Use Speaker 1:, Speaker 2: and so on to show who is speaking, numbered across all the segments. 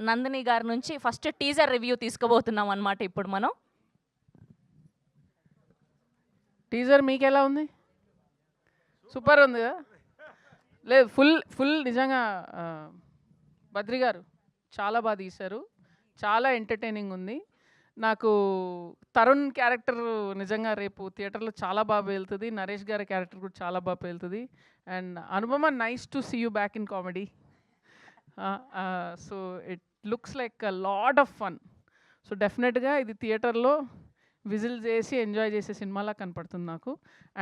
Speaker 1: నందిని గారి నుంచి first teaser review తీసుకోబోతున్నాం అన్నమాట ఇప్పుడు మనం.
Speaker 2: టీజర్ మీకు ఎలా ఉంది? సూపర్ ఉంది కదా? లేదు, ఫుల్ నిజంగా బద్రి గారు చాలా బాగా తీశారు, చాలా ఎంటర్టైనింగ్ ఉంది. నాకు తరుణ్ క్యారెక్టర్ నిజంగా రేపు థియేటర్లో చాలా బాగా వెళ్తుంది. నరేష్ గారి క్యారెక్టర్ కూడా చాలా బాగా వెళ్తుంది. And Anupama, nice to see you back in comedy. So it looks like a lot of fun. So డెఫినెట్గా ఇది థియేటర్లో విజిల్ చేసి ఎంజాయ్ చేసే సినిమాలా కనపడుతుంది నాకు.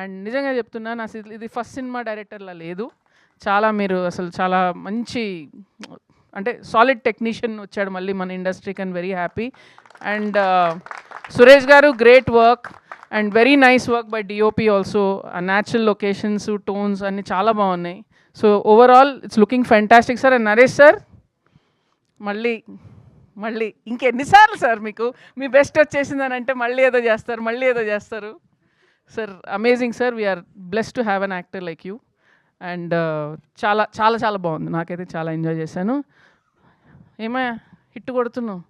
Speaker 2: అండ్ నిజంగా చెప్తున్నాను, అసలు ఇది ఫస్ట్ సినిమా డైరెక్టర్లా లేదు. మీరు అసలు చాలా మంచి, అంటే సాలిడ్ టెక్నీషియన్ వచ్చాడు మళ్ళీ మన ఇండస్ట్రీకి, and very happy. And Suresh గారు, great work and very nice work by DOP also. Natural locations, tones అన్నీ చాలా బాగున్నాయి. So overall it's looking fantastic sir. And Naresh sir, మళ్ళీ ఇంకెన్నిసార్లు సార్ మీకు మీ బెస్ట్ వచ్చేసిందని అంటే మళ్ళీ ఏదో చేస్తారు sir. Amazing sir, we are blessed to have an actor like you. And చాలా చాలా చాలా బాగుంది, నాకైతే చాలా ఎంజాయ్ చేశాను. ఏమయ్యా హిట్ కొడుతున్నావు?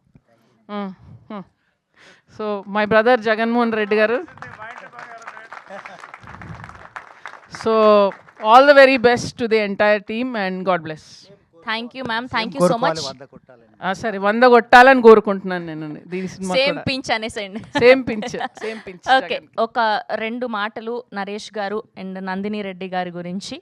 Speaker 2: So my brother Jaganmohan Reddy గారు, so all the very best to the entire team and god bless.
Speaker 1: Thank you ma'am, thank you so much.
Speaker 2: సరే, 100 కొట్టాలని కోరుకుంటున్నాను నేను. దీని సినిమా
Speaker 1: సేమ్ పించ్ అనేసండి.
Speaker 2: Same pinch.
Speaker 1: ఓకే, ఒక 2 మాటలు నరేష్ గారు అండ్ నందిని రెడ్డి గారి గురించి.